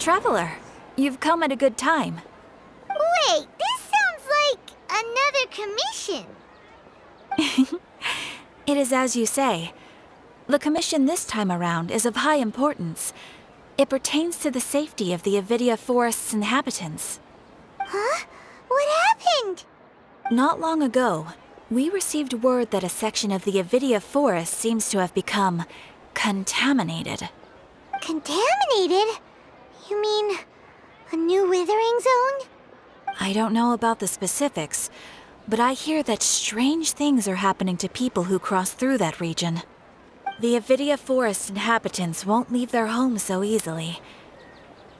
Traveler, you've come at a good time. Wait, this sounds like another commission. It is as you say. The commission this time around is of high importance. It pertains to the safety of the NVIDIA forest's inhabitants. Huh? What happened? Not long ago, we received word that a section of the NVIDIA forest seems to have become contaminated. Contaminated? You mean a new withering zone? I don't know about the specifics, but I hear that strange things are happening to people who cross through that region. The NVIDIA forest inhabitants won't leave their homes so easily.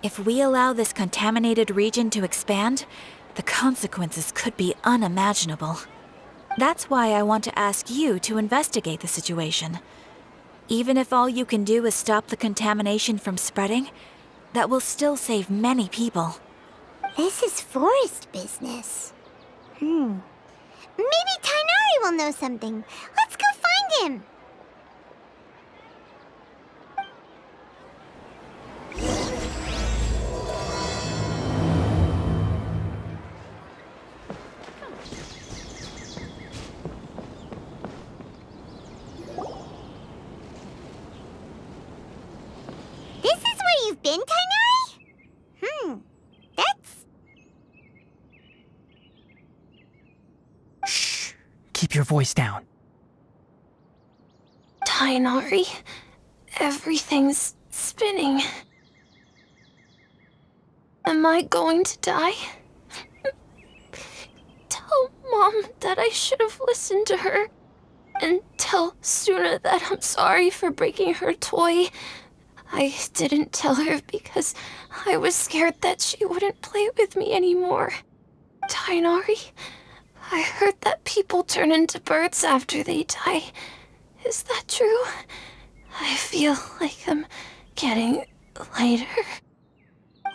If we allow this contaminated region to expand, the consequences could be unimaginable. That's why I want to ask you to investigate the situation. Even if all you can do is stop the contamination from spreading, that will still save many people. This is forest business. Maybe Tighnari will know something. Let's go find him. This is where you've been, Tighnari? That's... Shh! Keep your voice down. Tighnari, everything's spinning. Am I going to die? Tell Mom that I should have listened to her. And tell Suna that I'm sorry for breaking her toy. I didn't tell her because I was scared that she wouldn't play with me anymore. Tighnari, I heard that people turn into birds after they die. Is that true? I feel like I'm getting lighter.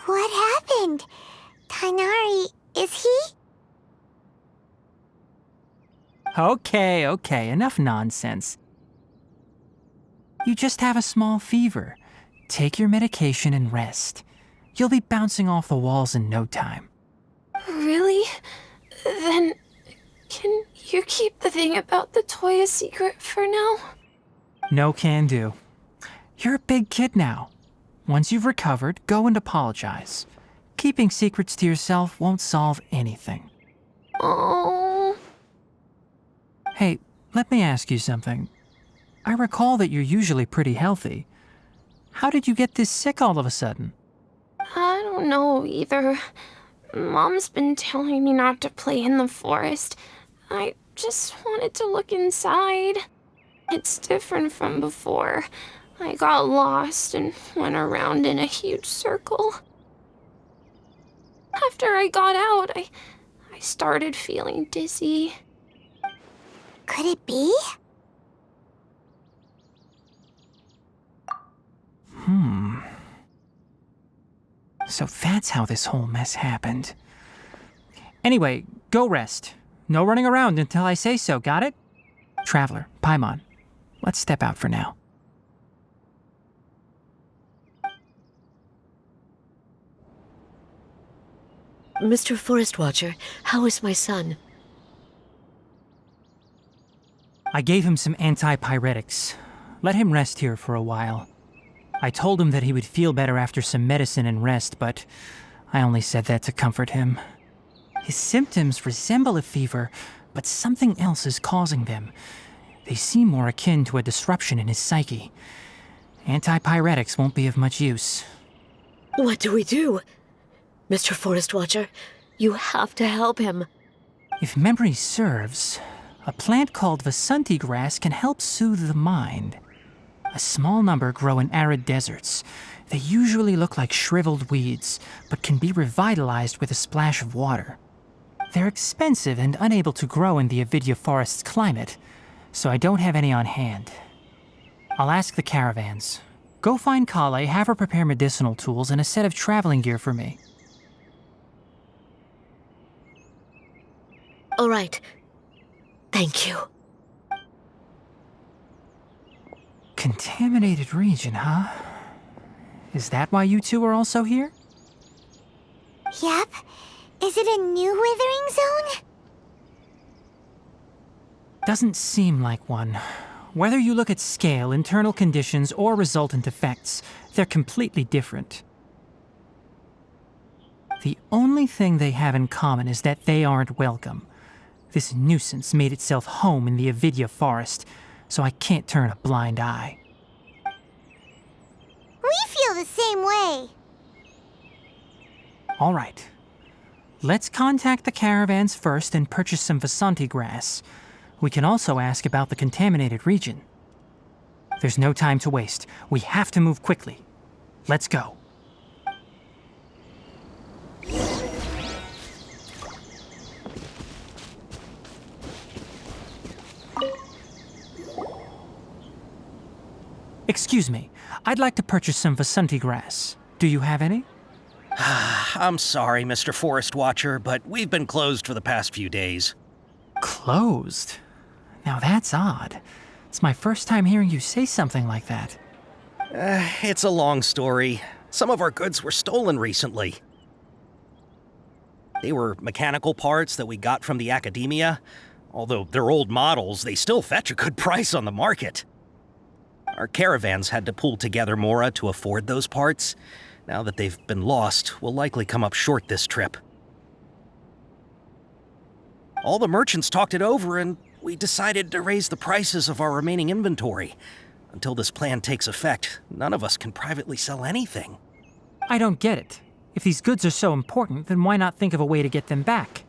What happened? Tighnari, is he? Okay, enough nonsense. You just have a small fever. Take your medication and rest. You'll be bouncing off the walls in no time. Really? Then, can you keep the thing about the toy a secret for now? No can do. You're a big kid now. Once you've recovered, go and apologize. Keeping secrets to yourself won't solve anything. Oh. Hey, let me ask you something. I recall that you're usually pretty healthy. How did you get this sick all of a sudden? I don't know either. Mom's been telling me not to play in the forest. I just wanted to look inside. It's different from before. I got lost and went around in a huge circle. After I got out, I started feeling dizzy. Could it be? So that's how this whole mess happened. Anyway, go rest. No running around until I say so, got it? Traveler, Paimon, let's step out for now. Mr. Forest Watcher, how is my son? I gave him some antipyretics. Let him rest here for a while. I told him that he would feel better after some medicine and rest, but I only said that to comfort him. His symptoms resemble a fever, but something else is causing them. They seem more akin to a disruption in his psyche. Antipyretics won't be of much use. What do we do? Mr. Forest Watcher, you have to help him. If memory serves, a plant called Vasanti grass can help soothe the mind. A small number grow in arid deserts. They usually look like shriveled weeds, but can be revitalized with a splash of water. They're expensive and unable to grow in the NVIDIA forest's climate, so I don't have any on hand. I'll ask the caravans. Go find Kale, have her prepare medicinal tools and a set of traveling gear for me. All right. Thank you. Contaminated region, huh? Is that why you two are also here? Yep. Is it a new withering zone? Doesn't seem like one. Whether you look at scale, internal conditions, or resultant effects, they're completely different. The only thing they have in common is that they aren't welcome. This nuisance made itself home in the NVIDIA forest, so I can't turn a blind eye. We feel the same way. All right. Let's contact the caravans first and purchase some Vasanti grass. We can also ask about the contaminated region. There's no time to waste. We have to move quickly. Let's go. Excuse me. I'd like to purchase some Vasanti grass. Do you have any? I'm sorry, Mr. Forest Watcher, but we've been closed for the past few days. Closed? Now that's odd. It's my first time hearing you say something like that. It's a long story. Some of our goods were stolen recently. They were mechanical parts that we got from the academia. Although they're old models, they still fetch a good price on the market. Our caravans had to pool together more to afford those parts. Now that they've been lost, we'll likely come up short this trip. All the merchants talked it over, and we decided to raise the prices of our remaining inventory. Until this plan takes effect, none of us can privately sell anything. I don't get it. If these goods are so important, then why not think of a way to get them back?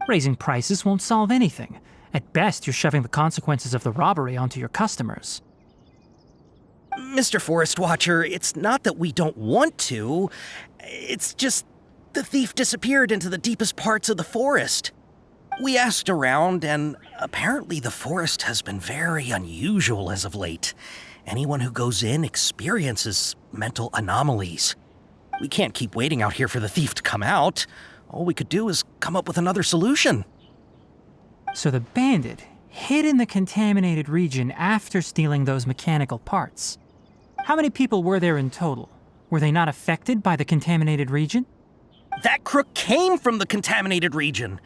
Raising prices won't solve anything. At best, you're shoving the consequences of the robbery onto your customers. Mr. Forest Watcher, it's not that we don't want to. It's just the thief disappeared into the deepest parts of the forest. We asked around, and apparently the forest has been very unusual as of late. Anyone who goes in experiences mental anomalies. We can't keep waiting out here for the thief to come out. All we could do is come up with another solution. So the bandit hid in the contaminated region after stealing those mechanical parts. How many people were there in total? Were they not affected by the contaminated region? That crook came from the contaminated region.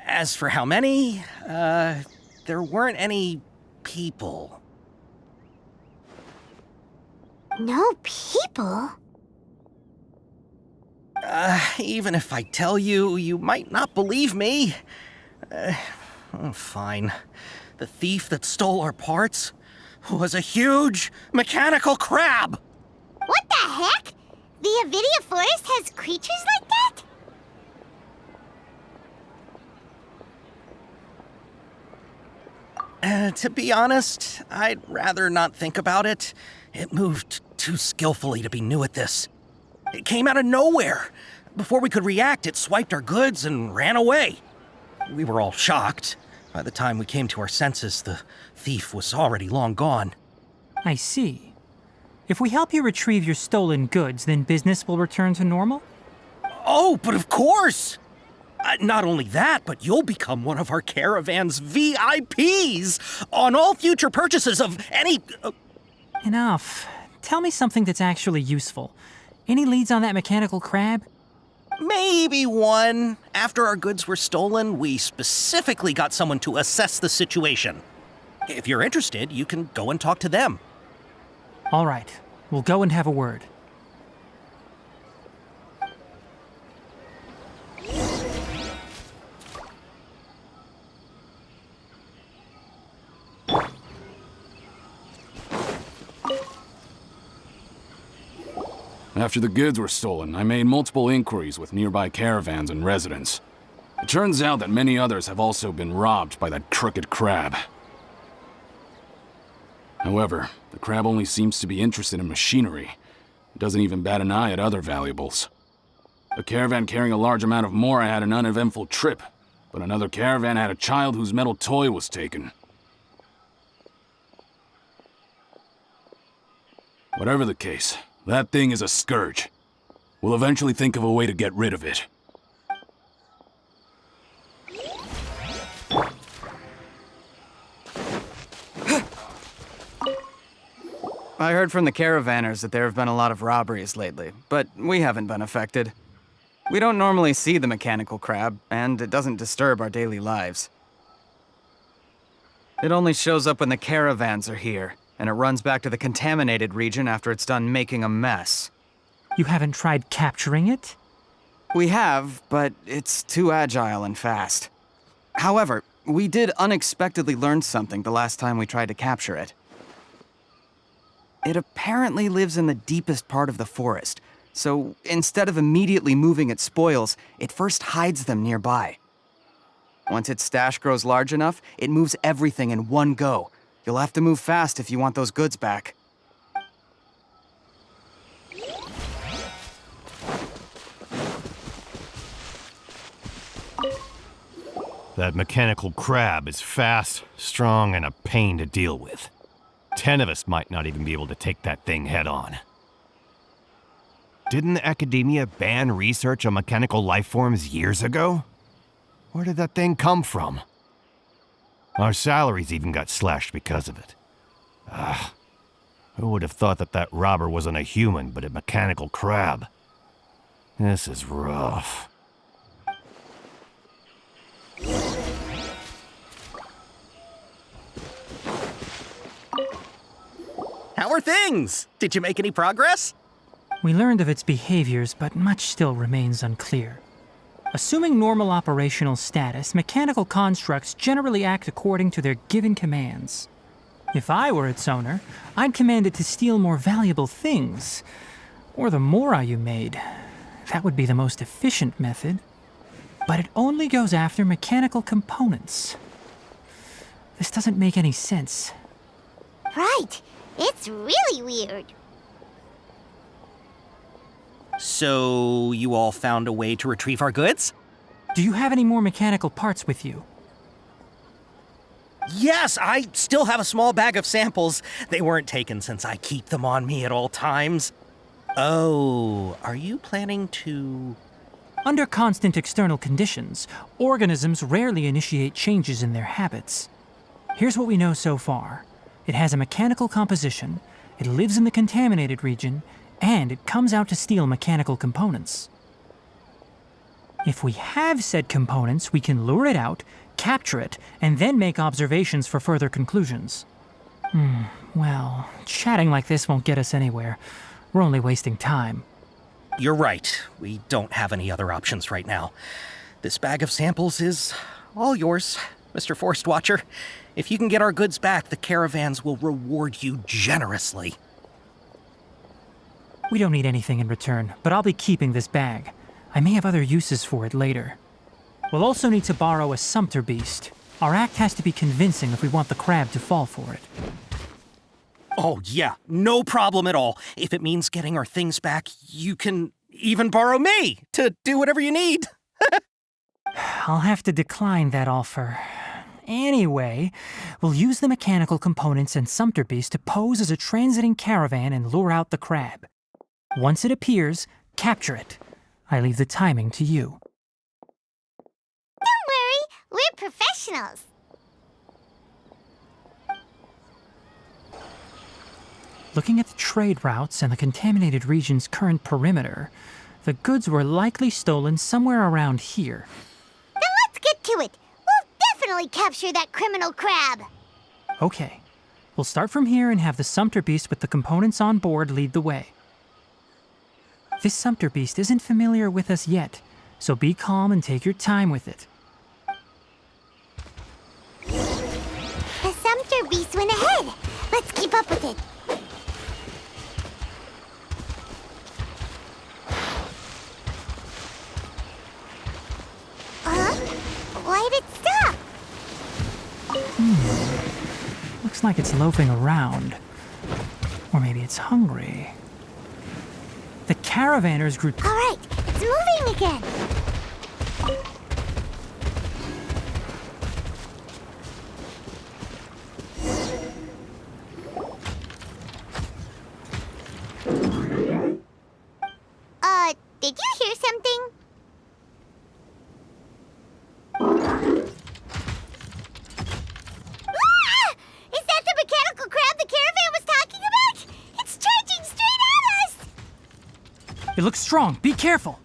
As for how many, there weren't any people. No people? Even if I tell you, you might not believe me. Fine. The thief that stole our parts was a huge mechanical crab! What the heck? The NVIDIA forest has creatures like that? To be honest, I'd rather not think about it. It moved too skillfully to be new at this. It came out of nowhere. Before we could react, it swiped our goods and ran away. We were all shocked. By the time we came to our senses, the thief was already long gone. I see. If we help you retrieve your stolen goods, then business will return to normal? Oh, but of course! Not only that, but you'll become one of our caravan's VIPs on all future purchases of any... Enough. Tell me something that's actually useful. Any leads on that mechanical crab? Maybe one. After our goods were stolen, we specifically got someone to assess the situation. If you're interested, you can go and talk to them. All right. We'll go and have a word. After the goods were stolen, I made multiple inquiries with nearby caravans and residents. It turns out that many others have also been robbed by that crooked crab. However, the crab only seems to be interested in machinery. It doesn't even bat an eye at other valuables. A caravan carrying a large amount of mora had an uneventful trip, but another caravan had a child whose metal toy was taken. Whatever the case, that thing is a scourge. We'll eventually think of a way to get rid of it. I heard from the caravanners that there have been a lot of robberies lately, but we haven't been affected. We don't normally see the mechanical crab, and it doesn't disturb our daily lives. It only shows up when the caravans are here, and it runs back to the contaminated region after it's done making a mess. You haven't tried capturing it? We have, but it's too agile and fast. However, we did unexpectedly learn something the last time we tried to capture it. It apparently lives in the deepest part of the forest, so instead of immediately moving its spoils, it first hides them nearby. Once its stash grows large enough, it moves everything in one go. You'll have to move fast if you want those goods back. That mechanical crab is fast, strong, and a pain to deal with. 10 of us might not even be able to take that thing head on. Didn't the academia ban research on mechanical life forms years ago? Where did that thing come from? Our salaries even got slashed because of it. Who would have thought that that robber wasn't a human, but a mechanical crab? This is rough. How are things? Did you make any progress? We learned of its behaviors, but much still remains unclear. Assuming normal operational status, mechanical constructs generally act according to their given commands. If I were its owner, I'd command it to steal more valuable things. Or the mora you made. That would be the most efficient method. But it only goes after mechanical components. This doesn't make any sense. Right. It's really weird. So, you all found a way to retrieve our goods? Do you have any more mechanical parts with you? Yes, I still have a small bag of samples. They weren't taken since I keep them on me at all times. Oh, are you planning to... Under constant external conditions, organisms rarely initiate changes in their habits. Here's what we know so far. It has a mechanical composition, it lives in the contaminated region, and it comes out to steal mechanical components. If we have said components, we can lure it out, capture it, and then make observations for further conclusions. Well, chatting like this won't get us anywhere. We're only wasting time. You're right. We don't have any other options right now. This bag of samples is all yours, Mr. Forest Watcher. If you can get our goods back, the caravans will reward you generously. We don't need anything in return, but I'll be keeping this bag. I may have other uses for it later. We'll also need to borrow a sumpter beast. Our act has to be convincing if we want the crab to fall for it. Oh, yeah, no problem at all. If it means getting our things back, you can even borrow me to do whatever you need. I'll have to decline that offer. Anyway, we'll use the mechanical components and sumpter beast to pose as a transiting caravan and lure out the crab. Once it appears, capture it. I leave the timing to you. Don't worry, we're professionals. Looking at the trade routes and the contaminated region's current perimeter, the goods were likely stolen somewhere around here. Then let's get to it. We'll definitely capture that criminal crab. Okay, we'll start from here and have the sumpter beast with the components on board lead the way. This sumpter beast isn't familiar with us yet, so be calm and take your time with it. The sumpter beast went ahead. Let's keep up with it. Why'd it stop? Looks like it's loafing around. Or maybe it's hungry. The caravanners grew... All right, it's moving again. Did you hear something? Ah! Is that the mechanical crab the caravan was talking about? It's charging straight at us! It looks strong. Be careful.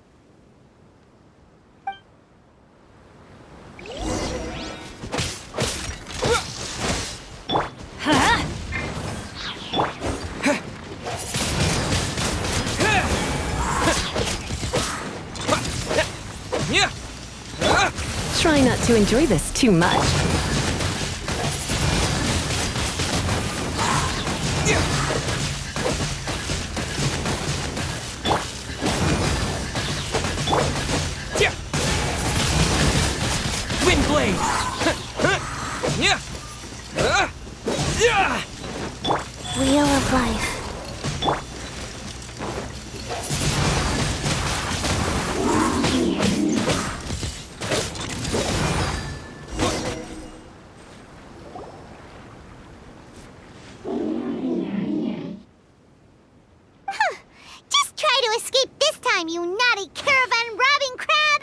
to enjoy this too much. Wind blade! Wheel of life. Just try to escape this time, you naughty caravan robbing crab!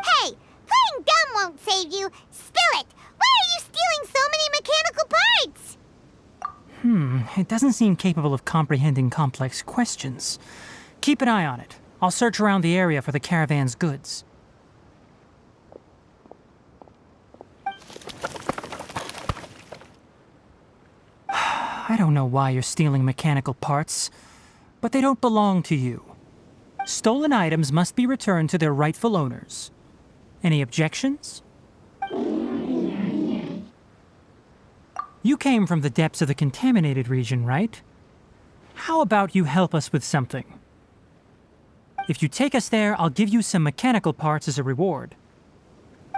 Hey, playing dumb won't save you. Spill it! Why are you stealing so many mechanical parts? It doesn't seem capable of comprehending complex questions. Keep an eye on it. I'll search around the area for the caravan's goods. I don't know why you're stealing mechanical parts, but they don't belong to you. Stolen items must be returned to their rightful owners. Any objections? You came from the depths of the contaminated region, right? How about you help us with something? If you take us there, I'll give you some mechanical parts as a reward.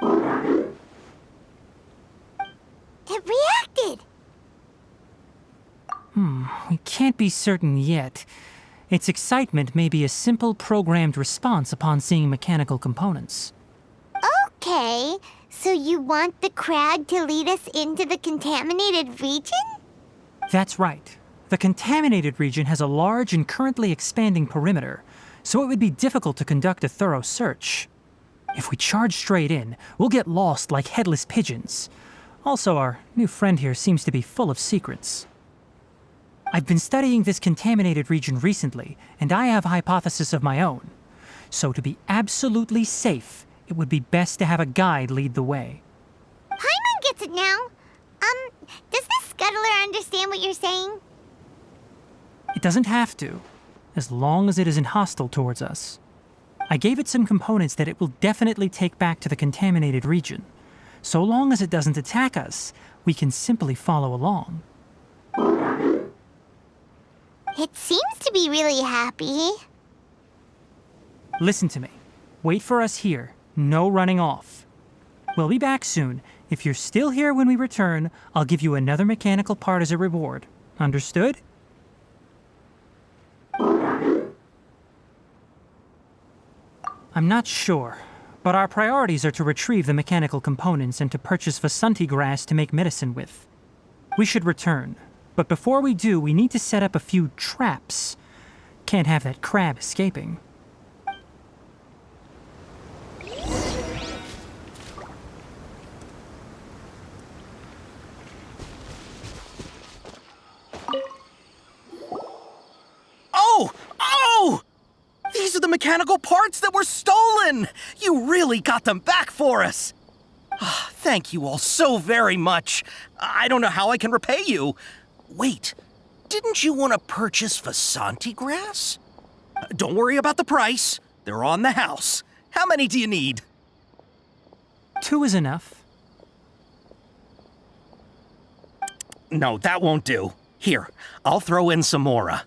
It reacted! We can't be certain yet. Its excitement may be a simple programmed response upon seeing mechanical components. Okay, so you want the crab to lead us into the contaminated region? That's right. The contaminated region has a large and currently expanding perimeter, so it would be difficult to conduct a thorough search. If we charge straight in, we'll get lost like headless pigeons. Also, our new friend here seems to be full of secrets. I've been studying this contaminated region recently, and I have a hypothesis of my own. So to be absolutely safe, it would be best to have a guide lead the way. Paimon gets it now. Does this scuttler understand what you're saying? It doesn't have to, as long as it isn't hostile towards us. I gave it some components that it will definitely take back to the contaminated region. So long as it doesn't attack us, we can simply follow along. It seems to be really happy. Listen to me. Wait for us here. No running off. We'll be back soon. If you're still here when we return, I'll give you another mechanical part as a reward. Understood? I'm not sure, but our priorities are to retrieve the mechanical components and to purchase Vasanti grass to make medicine with. We should return, but before we do, we need to set up a few traps. Can't have that crab escaping. Oh! These are the mechanical parts that were stolen! You really got them back for us! Thank you all so very much. I don't know how I can repay you. Wait, didn't you want to purchase Vasanti grass? Don't worry about the price. They're on the house. How many do you need? 2 is enough. No, that won't do. Here, I'll throw in some more.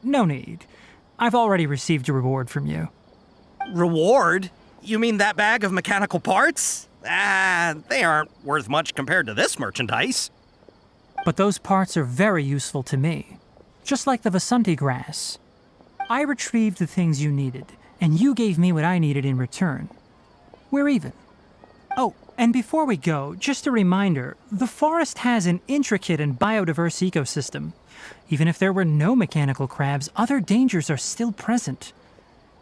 No need. I've already received a reward from you. Reward? You mean that bag of mechanical parts? They aren't worth much compared to this merchandise. But those parts are very useful to me. Just like the Vasanti grass. I retrieved the things you needed, and you gave me what I needed in return. We're even. Oh, and before we go, just a reminder, the forest has an intricate and biodiverse ecosystem. Even if there were no mechanical crabs, other dangers are still present.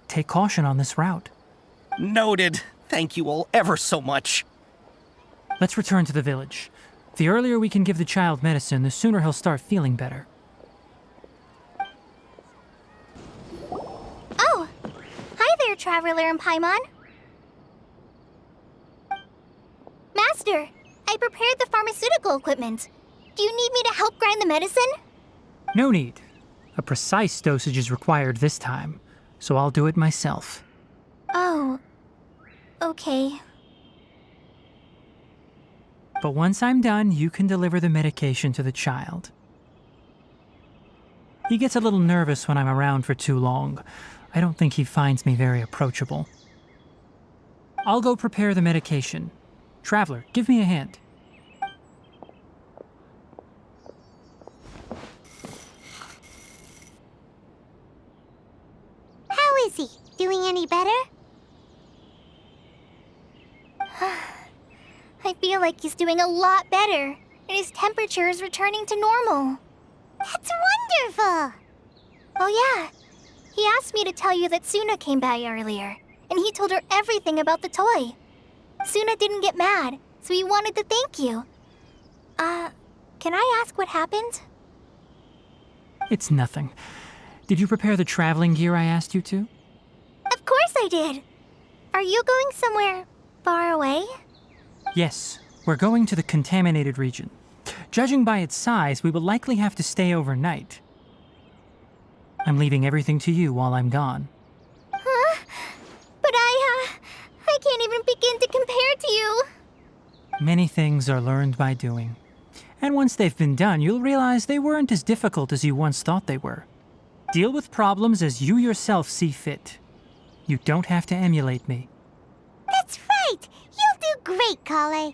Take caution on this route. Noted. Thank you all ever so much. Let's return to the village. The earlier we can give the child medicine, the sooner he'll start feeling better. Oh! Hi there, Traveler and Paimon. Master, I prepared the pharmaceutical equipment. Do you need me to help grind the medicine? No need. A precise dosage is required this time, so I'll do it myself. Oh, Okay. But once I'm done, you can deliver the medication to the child. He gets a little nervous when I'm around for too long. I don't think he finds me very approachable. I'll go prepare the medication. Traveler, give me a hand. How is he? Doing any better? I feel like he's doing a lot better, and his temperature is returning to normal. That's wonderful! Oh yeah, he asked me to tell you that Suna came by earlier, and he told her everything about the toy. Suna didn't get mad, so he wanted to thank you. Can I ask what happened? It's nothing. Did you prepare the traveling gear I asked you to? Of course I did! Are you going somewhere far away? Yes, we're going to the contaminated region. Judging by its size, we will likely have to stay overnight. I'm leaving everything to you while I'm gone. Huh? But I can't even begin to compare to you. Many things are learned by doing. And once they've been done, you'll realize they weren't as difficult as you once thought they were. Deal with problems as you yourself see fit. You don't have to emulate me. That's right! You'll do great, Kale.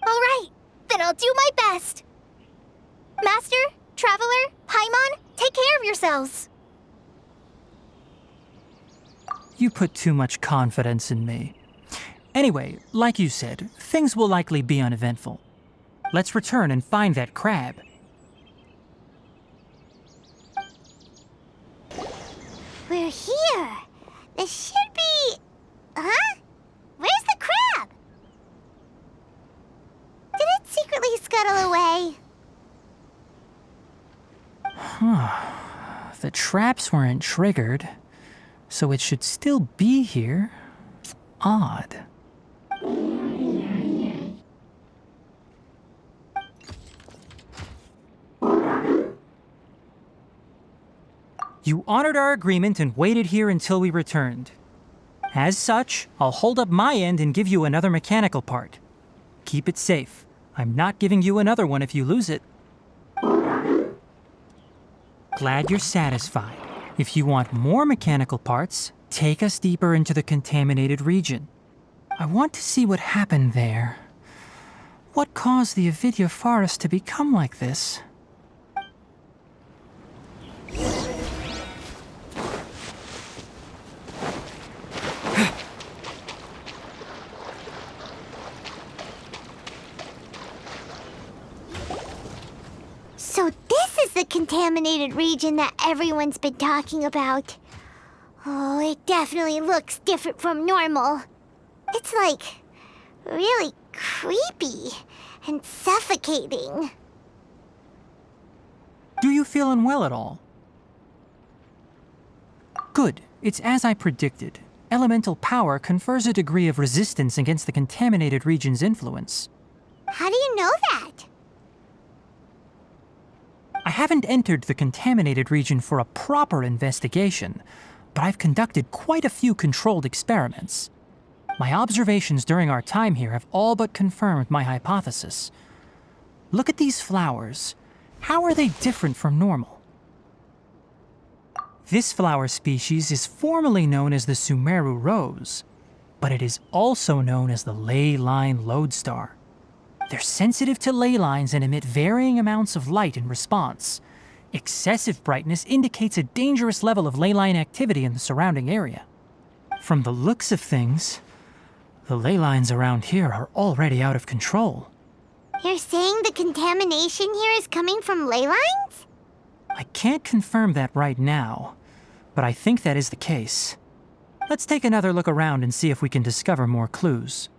All right, then I'll do my best. Master, Traveler, Paimon, take care of yourselves. You put too much confidence in me. Anyway, like you said, things will likely be uneventful. Let's return and find that crab. We're here. This should be... Huh? Where's the crab? Did it secretly scuttle away? The traps weren't triggered, so it should still be here. Odd. You honored our agreement and waited here until we returned. As such, I'll hold up my end and give you another mechanical part. Keep it safe. I'm not giving you another one if you lose it. Glad you're satisfied. If you want more mechanical parts, take us deeper into the contaminated region. I want to see what happened there. What caused the NVIDIA forest to become like this? So this is the contaminated region that everyone's been talking about. Oh, it definitely looks different from normal. It's like really creepy and suffocating. Do you feel unwell at all? Good. It's as I predicted. Elemental power confers a degree of resistance against the contaminated region's influence. How do you know that? I haven't entered the contaminated region for a proper investigation, but I've conducted quite a few controlled experiments. My observations during our time here have all but confirmed my hypothesis. Look at these flowers. How are they different from normal? This flower species is formally known as the Sumeru rose, but it is also known as the ley line lodestar. They're sensitive to ley lines and emit varying amounts of light in response. Excessive brightness indicates a dangerous level of ley line activity in the surrounding area. From the looks of things, the ley lines around here are already out of control. You're saying the contamination here is coming from ley lines? I can't confirm that right now, but I think that is the case. Let's take another look around and see if we can discover more clues.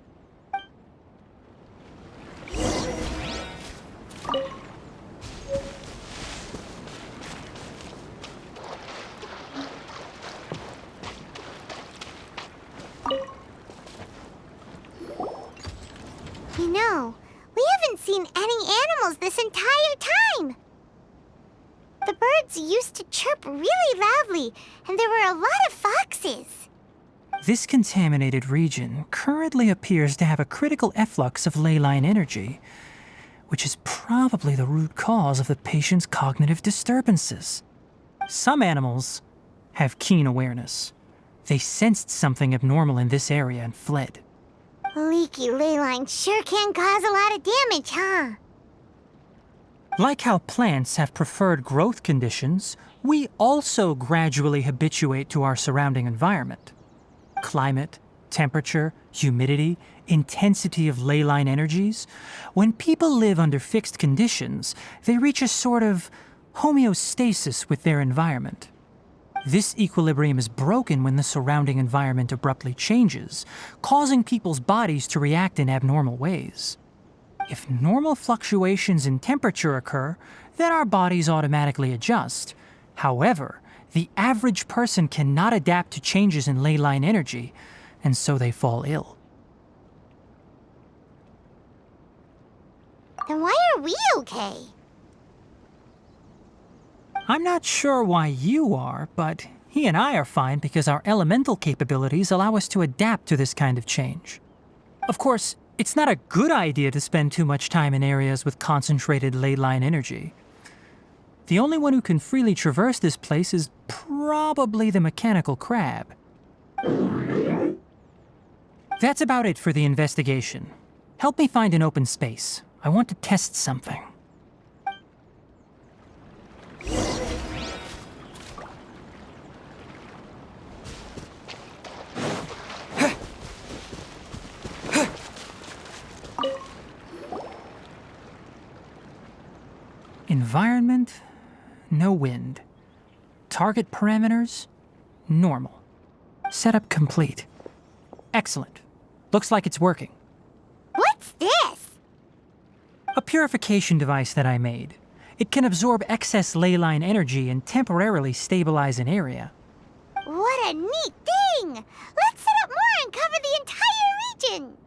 You know, we haven't seen any animals this entire time. The birds used to chirp really loudly, and there were a lot of foxes. This contaminated region currently appears to have a critical efflux of ley line energy, which is probably the root cause of the patient's cognitive disturbances. Some animals have keen awareness. They sensed something abnormal in this area and fled. Leaky ley lines sure can cause a lot of damage, huh? Like how plants have preferred growth conditions, we also gradually habituate to our surrounding environment. Climate, temperature, humidity, intensity of ley line energies. When people live under fixed conditions, they reach a sort of homeostasis with their environment. This equilibrium is broken when the surrounding environment abruptly changes, causing people's bodies to react in abnormal ways. If normal fluctuations in temperature occur, then our bodies automatically adjust. However, the average person cannot adapt to changes in ley line energy, and so they fall ill. Then why are we okay? I'm not sure why you are, but he and I are fine because our elemental capabilities allow us to adapt to this kind of change. Of course, it's not a good idea to spend too much time in areas with concentrated ley line energy. The only one who can freely traverse this place is probably the mechanical crab. That's about it for the investigation. Help me find an open space. I want to test something. Environment, no wind. Target parameters, normal. Setup complete. Excellent. Looks like it's working. What's this? A purification device that I made. It can absorb excess ley line energy and temporarily stabilize an area. What a neat thing! Let's set up more and cover the entire region!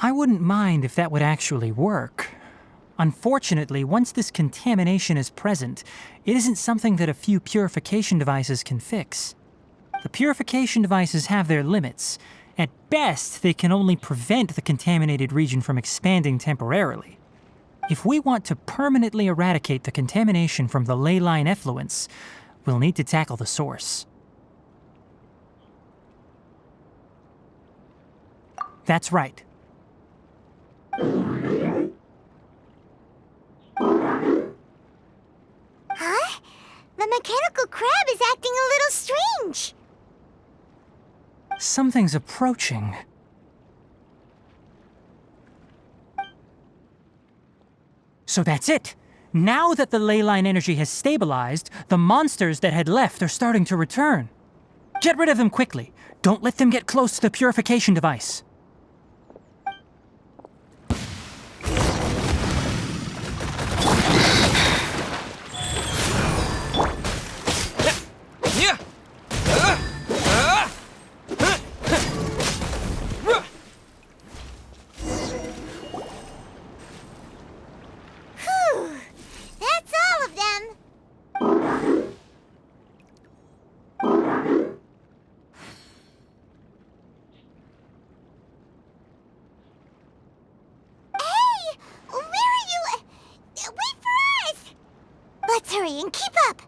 I wouldn't mind if that would actually work. Unfortunately, once this contamination is present, it isn't something that a few purification devices can fix. The purification devices have their limits. At best, they can only prevent the contaminated region from expanding temporarily. If we want to permanently eradicate the contamination from the ley line effluents, we'll need to tackle the source. That's right. Huh? The mechanical crab is acting a little strange. Something's approaching. So that's it. Now that the ley line energy has stabilized, the monsters that had left are starting to return. Get rid of them quickly. Don't let them get close to the purification device. That's all of them. Hey! Where are you? Wait for us! Let's hurry and keep up!